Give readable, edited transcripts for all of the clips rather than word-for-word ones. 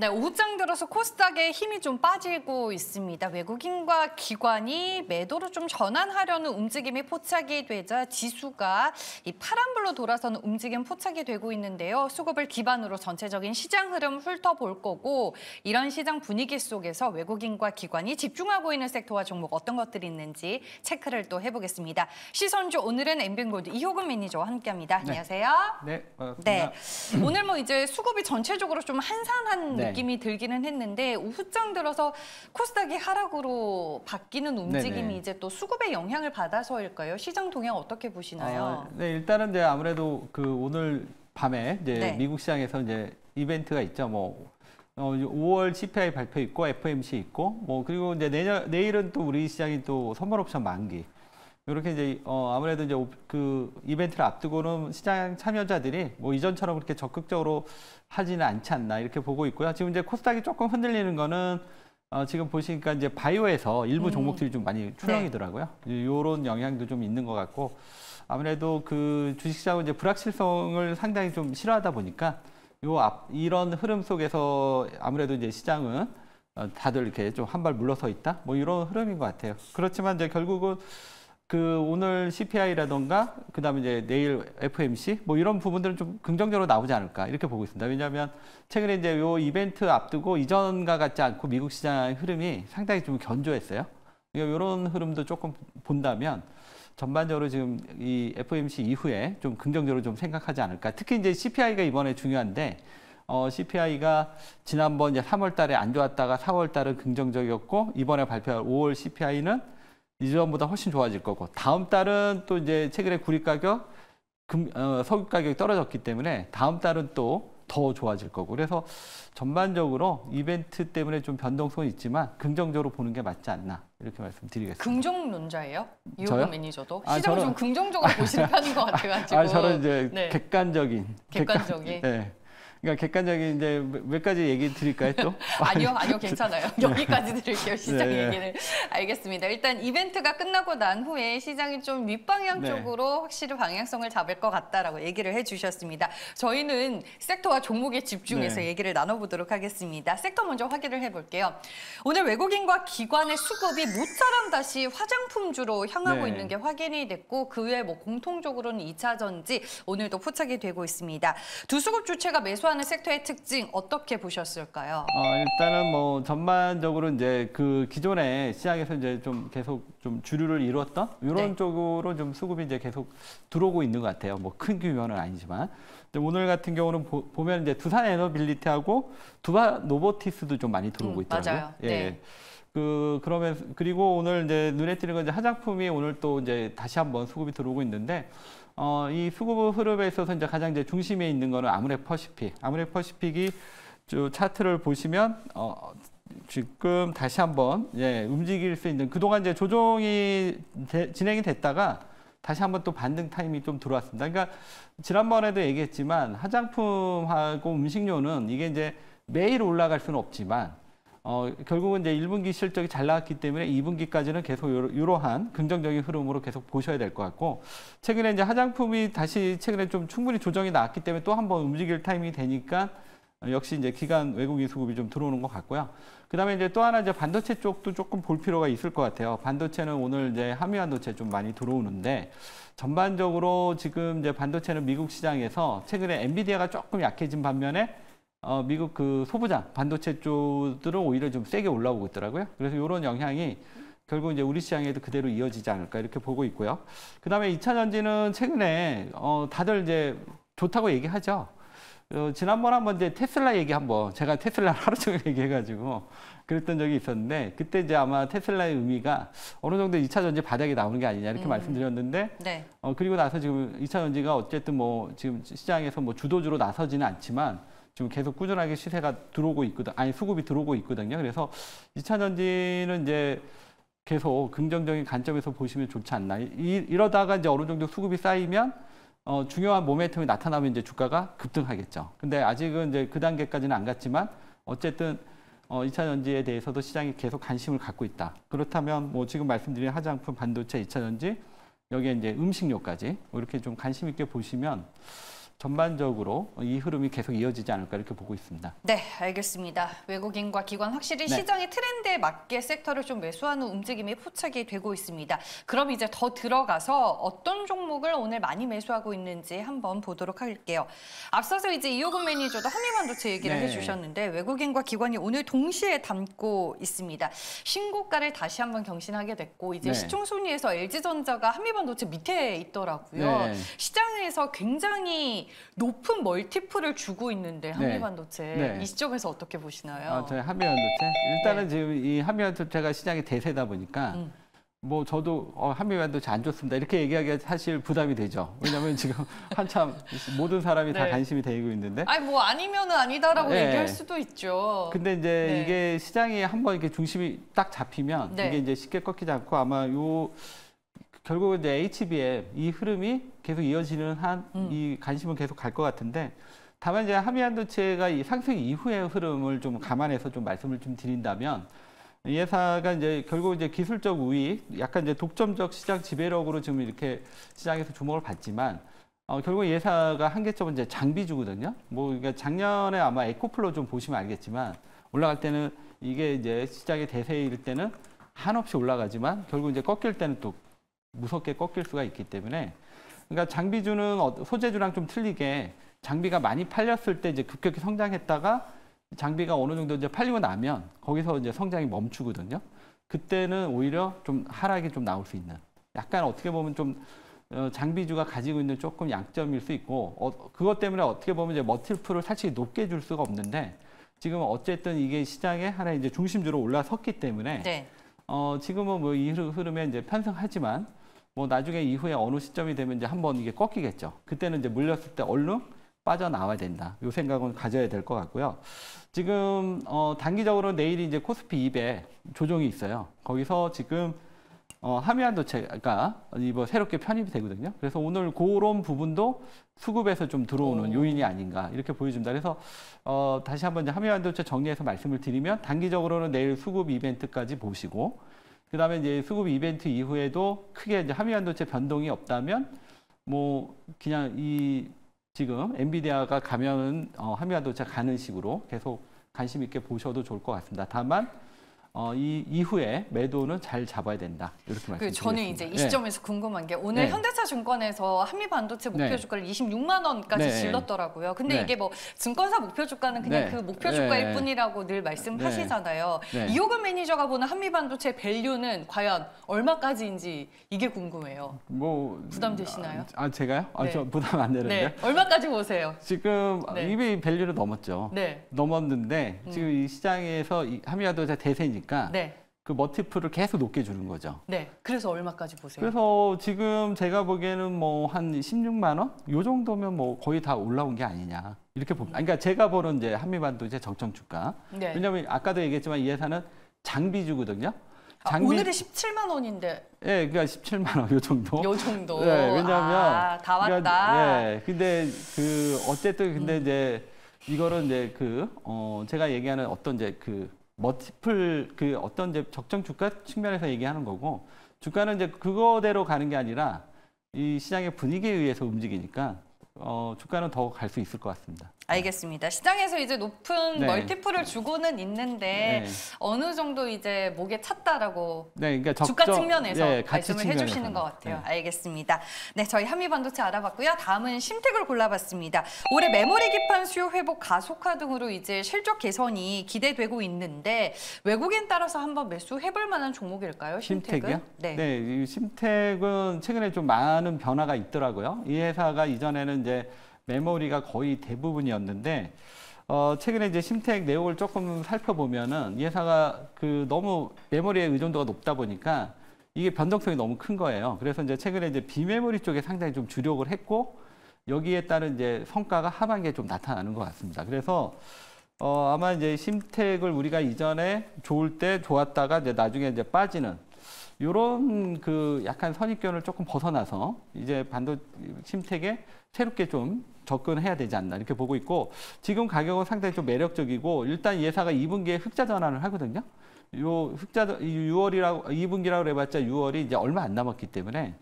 네, 오후장 들어서 코스닥에 힘이 좀 빠지고 있습니다. 외국인과 기관이 매도로 좀 전환하려는 움직임이 포착이 되자 지수가 이 파란불로 돌아서는 움직임 포착이 되고 있는데요. 수급을 기반으로 전체적인 시장 흐름 훑어볼 거고, 이런 시장 분위기 속에서 외국인과 기관이 집중하고 있는 섹터와 종목 어떤 것들이 있는지 체크를 또 해보겠습니다. 시선주 오늘은 엠빈골드 이효근 매니저와 함께합니다. 안녕하세요. 네, 반갑습니다. 네, 오늘 뭐 이제 수급이 전체적으로 좀 한산한 느낌이 들기는 했는데 오후장 들어서 코스닥이 하락으로 바뀌는 움직임이 이제 또 수급의 영향을 받아서일까요? 시장 동향 어떻게 보시나요? 네, 일단은 이제 아무래도 그 오늘 밤에 이제 미국 시장에서 이제 이벤트가 있죠. 뭐 5월 CPI 발표 있고 FOMC 있고 뭐 그리고 이제 내일은 또 우리 시장이 또 선물 옵션 만기. 이렇게 이제 아무래도 이제 그 이벤트를 앞두고는 시장 참여자들이 뭐 이전처럼 그렇게 적극적으로 하지는 않지 않나 이렇게 보고 있고요. 지금 이제 코스닥이 조금 흔들리는 거는 지금 보시니까 이제 바이오에서 일부 종목들이 좀 많이 출렁이더라고요. 이런 영향도 좀 있는 것 같고 아무래도 그 주식시장은 이제 불확실성을 상당히 좀 싫어하다 보니까 이런 흐름 속에서 아무래도 이제 시장은 다들 이렇게 좀 한 발 물러서 있다 뭐 이런 흐름인 것 같아요. 그렇지만 이제 결국은 그 오늘 CPI라던가 그다음에 이제 내일 FOMC 뭐 이런 부분들은 좀 긍정적으로 나오지 않을까 이렇게 보고 있습니다. 왜냐하면 최근에 이제 요 이벤트 앞두고 이전과 같지 않고 미국 시장 흐름이 상당히 좀 견조했어요. 이런 흐름도 조금 본다면 전반적으로 지금 이 FOMC 이후에 좀 긍정적으로 좀 생각하지 않을까. 특히 이제 CPI가 이번에 중요한데 CPI가 지난번 이제 3월 달에 안 좋았다가 4월 달은 긍정적이었고 이번에 발표할 5월 CPI는 이전보다 훨씬 좋아질 거고 다음 달은 또 이제 최근에 구리 가격, 석유 가격이 떨어졌기 때문에 다음 달은 또 더 좋아질 거고 그래서 전반적으로 이벤트 때문에 좀 변동성이 있지만 긍정적으로 보는 게 맞지 않나 이렇게 말씀드리겠습니다. 긍정론자예요? 저요? 이효근 매니저도? 시장을 좀 긍정적으로 보시는 편인 것 같아가지고. 저는 이제 객관적인. 네. 그러니까 객관적인 이제 몇 가지 얘기 드릴까요 또? 아니요, 괜찮아요. 여기까지 드릴게요. 시장 얘기는. 알겠습니다. 일단 이벤트가 끝나고 난 후에 시장이 좀 윗방향 쪽으로 확실히 방향성을 잡을 것 같다라고 얘기를 해주셨습니다. 저희는 섹터와 종목에 집중해서 얘기를 나눠보도록 하겠습니다. 섹터 먼저 확인을 해볼게요. 오늘 외국인과 기관의 수급이 모처럼 다시 화장품주로 향하고 있는 게 확인이 됐고 그 외에 뭐 공통적으로는 2차 전지 오늘도 포착이 되고 있습니다. 두 수급 주체가 매수하는 섹터의 특징 어떻게 보셨을까요? 일단은 뭐 전반적으로 이제 그 기존에 시장에서 이제 좀 계속 좀 주류를 이뤘던 이런 쪽으로 좀 수급이 이제 계속 들어오고 있는 것 같아요. 뭐 큰 규모는 아니지만 오늘 같은 경우는 보면 이제 두산 에너빌리티하고 두바 노보티스도 좀 많이 들어오고 있더라고요. 맞아요. 그리고 오늘 이제 눈에 띄는 건 이제 화장품이 오늘 또 이제 다시 한번 수급이 들어오고 있는데. 이 수급 흐름에 있어서 이제 가장 이제 중심에 있는 거는 아무래퍼시픽. 아무래퍼시픽이 차트를 보시면 지금 다시 한번 움직일 수 있는 그동안 이제 조정이 진행이 됐다가 다시 한번 또 반등 타임이 좀 들어왔습니다. 그러니까 지난번에도 얘기했지만 화장품하고 음식료는 이게 이제 매일 올라갈 수는 없지만 결국은 이제 1분기 실적이 잘 나왔기 때문에 2분기까지는 계속 이러한 긍정적인 흐름으로 계속 보셔야 될 것 같고 최근에 이제 화장품이 다시 최근에 좀 충분히 조정이 나왔기 때문에 또 한번 움직일 타이밍이 되니까 역시 이제 기관 외국인 수급이 좀 들어오는 것 같고요. 그다음에 이제 또 하나 이제 반도체 쪽도 조금 볼 필요가 있을 것 같아요. 반도체는 오늘 이제 한미반도체 좀 많이 들어오는데 전반적으로 지금 이제 반도체는 미국 시장에서 최근에 엔비디아가 조금 약해진 반면에 미국 그 소부장 반도체 쪽들은 오히려 좀 세게 올라오고 있더라고요. 그래서 이런 영향이 결국 이제 우리 시장에도 그대로 이어지지 않을까 이렇게 보고 있고요. 그다음에 2차 전지는 최근에 다들 이제 좋다고 얘기하죠. 지난번 한번 이제 테슬라 얘기 제가 테슬라 하루 종일 얘기해가지고 그랬던 적이 있었는데 그때 이제 아마 테슬라의 의미가 어느 정도 2차 전지 바닥에 나오는 게 아니냐 이렇게 말씀드렸는데 그리고 나서 지금 2차 전지가 어쨌든 뭐 지금 시장에서 뭐 주도주로 나서지는 않지만 지금 계속 꾸준하게 시세가 들어오고 있거든, 수급이 들어오고 있거든요. 그래서 2차 전지는 이제 계속 긍정적인 관점에서 보시면 좋지 않나. 이러다가 이제 어느 정도 수급이 쌓이면 중요한 모멘텀이 나타나면 이제 주가가 급등하겠죠. 근데 아직은 이제 그 단계까지는 안 갔지만 어쨌든 2차 전지에 대해서도 시장이 계속 관심을 갖고 있다. 그렇다면 뭐 지금 말씀드린 화장품, 반도체, 2차 전지 여기에 이제 음식료까지 이렇게 좀 관심 있게 보시면 전반적으로 이 흐름이 계속 이어지지 않을까 이렇게 보고 있습니다. 네, 알겠습니다. 외국인과 기관 확실히 시장의 트렌드에 맞게 섹터를 좀 매수하는 움직임이 포착이 되고 있습니다. 그럼 이제 더 들어가서 어떤 종목을 오늘 많이 매수하고 있는지 한번 보도록 할게요. 앞서서 이제 이호근 매니저도 한미반도체 얘기를 해주셨는데 외국인과 기관이 오늘 동시에 담고 있습니다. 신고가를 다시 한번 경신하게 됐고 이제 시총 순위에서 LG전자가 한미반도체 밑에 있더라고요. 시장에서 굉장히 높은 멀티플을 주고 있는데 한미반도체 이 시점에서 어떻게 보시나요? 저희 한미반도체 일단은 지금 이 한미반도체가 시장의 대세다 보니까 뭐 저도 한미반도체 안 좋습니다 이렇게 얘기하기가 사실 부담이 되죠. 왜냐하면 지금 한참 모든 사람이 다 관심이 되고 있는데. 아니 뭐 아니면은 아니다라고 얘기할 수도 있죠. 근데 이제 이게 시장이 한번 이렇게 중심이 딱 잡히면 이게 이제 쉽게 꺾이지 않고 아마 결국 이제 HBM 이 흐름이 계속 이어지는 한 이 관심은 계속 갈 것 같은데 다만 이제 한미반도체가 이 상승 이후의 흐름을 좀 감안해서 좀 말씀을 좀 드린다면 이 회사가 이제 결국 이제 기술적 우위, 약간 이제 독점적 시장 지배력으로 지금 이렇게 시장에서 주목을 받지만 결국 이 회사가 한계점은 이제 장비주거든요. 뭐 그러니까 작년에 아마 에코플로 좀 보시면 알겠지만 올라갈 때는 이게 이제 시장의 대세일 때는 한없이 올라가지만 결국 이제 꺾일 때는 또 무섭게 꺾일 수가 있기 때문에 그러니까 장비주는 소재주랑 좀 틀리게 장비가 많이 팔렸을 때 이제 급격히 성장했다가 장비가 어느 정도 이제 팔리고 나면 거기서 이제 성장이 멈추거든요. 그때는 오히려 좀 하락이 좀 나올 수 있는 약간 어떻게 보면 좀 장비주가 가지고 있는 조금 양점일 수 있고 그것 때문에 어떻게 보면 이제 멀티플을 사실 높게 줄 수가 없는데 지금 어쨌든 이게 시장의 하나의 이제 중심주로 올라섰기 때문에 지금은 뭐 이 흐름에 이제 편승하지만 뭐 나중에 이후에 어느 시점이 되면 이제 한번 이게 꺾이겠죠. 그때는 이제 물렸을 때 얼른 빠져나와야 된다. 이 생각은 가져야 될 것 같고요. 지금 단기적으로 내일이 이제 코스피 200 조정이 있어요. 거기서 지금 한미반도체가 이번 새롭게 편입이 되거든요. 그래서 오늘 그런 부분도 수급에서 좀 들어오는 요인이 아닌가 이렇게 보여줍니다. 그래서 다시 한번 이제 한미반도체 정리해서 말씀을 드리면 단기적으로는 내일 수급 이벤트까지 보시고 그다음에 이제 수급 이벤트 이후에도 크게 이제 한미반도체 변동이 없다면 뭐 그냥 지금 엔비디아가 가면은 한미반도체 가는 식으로 계속 관심 있게 보셔도 좋을 것 같습니다. 다만 이 이후에 매도는 잘 잡아야 된다. 이렇게 말씀드리겠습니다. 저는 이제 이 시점에서 궁금한 게 오늘 현대차증권에서 한미반도체 목표 주가를 26만 원까지 질렀더라고요. 근데 이게 뭐 증권사 목표 주가는 그냥 그 목표 주가일 뿐이라고 늘 말씀하시잖아요. 이호근 매니저가 보는 한미반도체 밸류는 과연 얼마까지인지 이게 궁금해요. 뭐 부담되시나요? 제가요? 저 부담 안 되는데요. 얼마까지 보세요? 지금 이미 밸류를 넘었죠. 넘었는데 지금 이 시장에서 한미반도체 대세니까 그 멀티플을 계속 높게 주는 거죠. 그래서 얼마까지 보세요? 그래서 지금 제가 보기에는 뭐 한 16만 원? 요 정도면 뭐 거의 다 올라온 게 아니냐. 이렇게 봅니다. 그러니까 제가 보는 이제 한미반도체 적정 주가. 왜냐면 아까도 얘기했지만 이 회사는 장비주거든요. 오늘이 17만 원인데. 그러니까 17만 원 요 정도. 요 정도. 왜냐면 다 왔다. 근데 어쨌든 이제 이거는 이제 제가 얘기하는 어떤 이제 멀티플 어떤 이제 적정 주가 측면에서 얘기하는 거고 주가는 이제 그거대로 가는 게 아니라 이 시장의 분위기에 의해서 움직이니까 주가는 더 갈 수 있을 것 같습니다. 알겠습니다. 시장에서 이제 높은 멀티플을 주고는 있는데 어느 정도 이제 목에 찼다라고 그러니까 주가 측면에서 가치 말씀을 해주시는 것 같아요. 알겠습니다. 저희 한미반도체 알아봤고요. 다음은 심텍을 골라봤습니다. 올해 메모리 기판 수요 회복 가속화 등으로 이제 실적 개선이 기대되고 있는데 외국인 따라서 한번 매수해볼 만한 종목일까요? 심텍은? 이 심텍은 최근에 좀 많은 변화가 있더라고요. 이 회사가 이전에는 이제 메모리가 거의 대부분이었는데 최근에 이제 심텍 내용을 조금 살펴보면은 이 회사가 너무 메모리의 의존도가 높다 보니까 이게 변동성이 너무 큰 거예요. 그래서 이제 최근에 이제 비메모리 쪽에 상당히 좀 주력을 했고 여기에 따른 이제 성과가 하반기에 좀 나타나는 것 같습니다. 그래서 아마 이제 심텍을 우리가 이전에 좋을 때 좋았다가 이제 나중에 이제 빠지는 요런 약간 선입견을 조금 벗어나서 이제 심텍에 새롭게 좀 접근해야 되지 않나 이렇게 보고 있고 지금 가격은 상당히 좀 매력적이고 일단 이 회사가 2분기에 흑자 전환을 하거든요. 요 2분기라고 해봤자 6월이 이제 얼마 안 남았기 때문에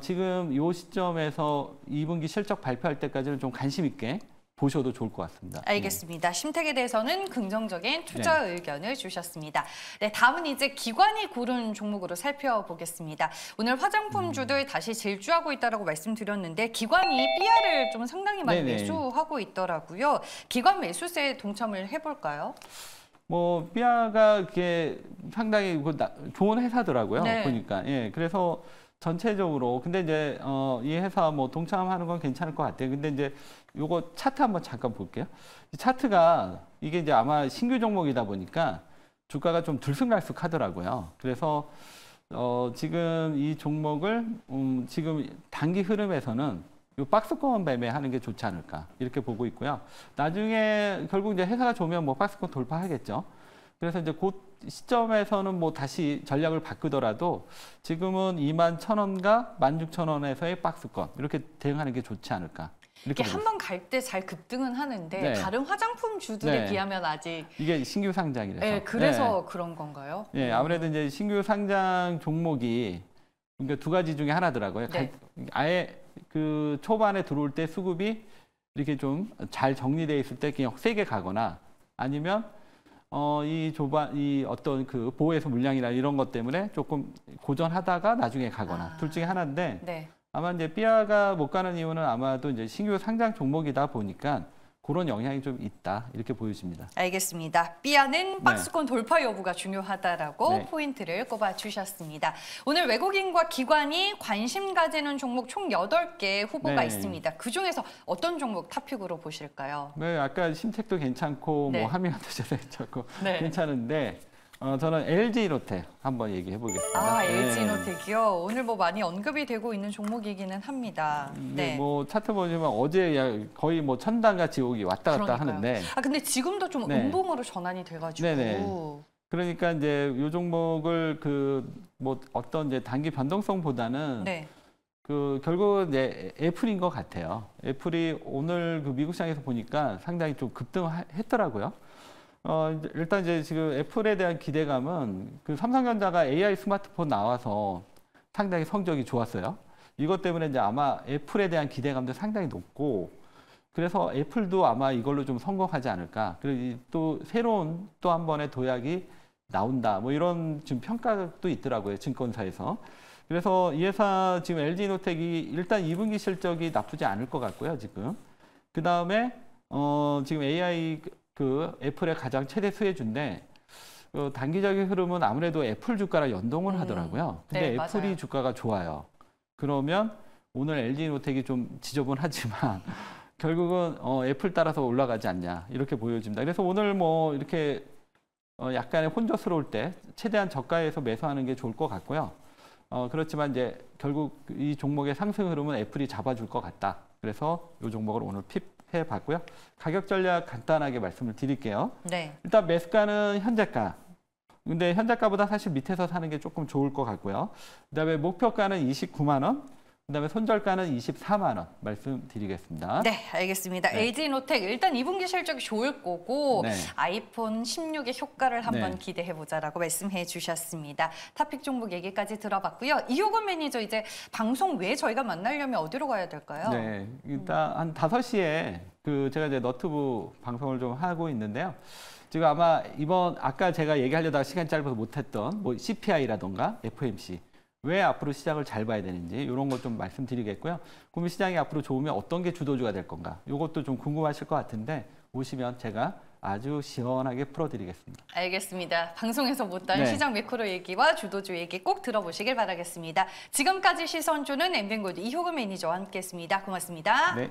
지금 이 시점에서 2분기 실적 발표할 때까지는 좀 관심 있게 보셔도 좋을 것 같습니다. 알겠습니다. 심택에 대해서는 긍정적인 투자 의견을 주셨습니다. 네, 다음은 이제 기관이 고른 종목으로 살펴보겠습니다. 오늘 화장품주들 다시 질주하고 있다라고 말씀드렸는데 기관이 삐아를 좀 상당히 많이 매수하고 있더라고요. 기관 매수세에 동참을 해볼까요? 뭐 삐아가 이게 상당히 좋은 회사더라고요. 보니까 그래서 전체적으로 근데 이제 이 회사 뭐 동참하는 건 괜찮을 것 같아요. 근데 이제 요거 차트 한번 잠깐 볼게요. 이 차트가 이게 이제 아마 신규 종목이다 보니까 주가가 좀 들쑥날쑥하더라고요. 그래서 지금 이 종목을 지금 단기 흐름에서는 요 박스권 매매하는 게 좋지 않을까 이렇게 보고 있고요. 나중에 결국 이제 회사가 좋으면 뭐 박스권 돌파하겠죠. 그래서 이제 그 시점에서는 뭐 다시 전략을 바꾸더라도 지금은 21,000원과 16,000원에서의 박스권 이렇게 대응하는 게 좋지 않을까. 이게 한 번 갈 때 잘 급등은 하는데 다른 화장품 주들에 비하면 아직 이게 신규 상장이라서. 네, 그래서 그런 건가요? 네, 아무래도 이제 신규 상장 종목이 그러니까 두 가지 중에 하나더라고요. 아예 그 초반에 들어올 때 수급이 이렇게 좀 잘 정리돼 있을 때 그냥 세게 가거나 아니면 이 어떤 그 보호해서 물량이나 이런 것 때문에 조금 고전하다가 나중에 가거나 둘 중에 하나인데 아마 이제 삐아가 못 가는 이유는 아마도 이제 신규 상장 종목이다 보니까 그런 영향이 좀 있다 이렇게 보여집니다. 알겠습니다. 삐아는 박스권 돌파 여부가 중요하다라고 포인트를 꼽아주셨습니다. 오늘 외국인과 기관이 관심 가지는 종목 총 8개 후보가 있습니다. 그중에서 어떤 종목 탑픽으로 보실까요? 네, 아까 심택도 괜찮고 뭐 하미한테도 괜찮고 괜찮은데 저는 LG이노텍 한번 얘기해 보겠습니다. LG이노텍이요. 오늘 뭐 많이 언급이 되고 있는 종목이기는 합니다. 뭐 차트 보시면 어제 거의 뭐 천당과 지옥이 왔다 갔다 하는데. 근데 지금도 좀 음봉으로 전환이 돼가지고. 그러니까 이제 이 종목을 뭐 어떤 이제 단기 변동성보다는 그 결국 이제 애플인 것 같아요. 애플이 오늘 그 미국 시장에서 보니까 상당히 좀 급등했더라고요. 일단 이제 지금 애플에 대한 기대감은 그 삼성전자가 AI 스마트폰 나와서 상당히 성적이 좋았어요. 이것 때문에 이제 아마 애플에 대한 기대감도 상당히 높고 그래서 애플도 아마 이걸로 좀 성공하지 않을까. 그리고 또 새로운 또 한 번의 도약이 나온다. 뭐 이런 지금 평가도 있더라고요. 증권사에서. 그래서 이 회사 지금 LG이노텍이 일단 2분기 실적이 나쁘지 않을 것 같고요. 지금. 그 다음에 지금 AI 애플의 가장 최대 수혜주인데 단기적인 흐름은 아무래도 애플 주가랑 연동을 하더라고요. 근데 애플이 주가가 좋아요. 그러면 오늘 LG이노텍이 좀 지저분하지만 결국은 애플 따라서 올라가지 않냐 이렇게 보여집니다. 그래서 오늘 뭐 이렇게 약간의 혼조스러울 때 최대한 저가에서 매수하는 게 좋을 것 같고요. 그렇지만 이제 결국 이 종목의 상승 흐름은 애플이 잡아줄 것 같다. 그래서 이 종목을 오늘 픽해봤고요. 가격 전략 간단하게 말씀을 드릴게요. 일단 매수가는 현재가. 근데 현재가보다 사실 밑에서 사는 게 조금 좋을 것 같고요. 그다음에 목표가는 29만 원. 그다음에 손절가는 24만 원 말씀드리겠습니다. 네, 알겠습니다. LG이노텍 일단 2분기 실적이 좋을 거고 아이폰 16의 효과를 한번 기대해보자라고 말씀해 주셨습니다. 탑픽 종목 얘기까지 들어봤고요. 이효근 매니저 이제 방송 외에 저희가 만나려면 어디로 가야 될까요? 네, 일단 한 5시에 제가 이제 너튜브 방송을 좀 하고 있는데요. 지금 아마 아까 제가 얘기하려다가 시간이 짧아서 못했던 뭐 CPI라던가 FOMC 왜 앞으로 시장을 잘 봐야 되는지 이런 것 좀 말씀드리겠고요. 국민 시장이 앞으로 좋으면 어떤 게 주도주가 될 건가 이것도 좀 궁금하실 것 같은데 오시면 제가 아주 시원하게 풀어드리겠습니다. 알겠습니다. 방송에서 못한 시장 매크로 얘기와 주도주 얘기 꼭 들어보시길 바라겠습니다. 지금까지 시선주는 엠뱅골드 이효근 매니저와 함께했습니다. 고맙습니다. 네.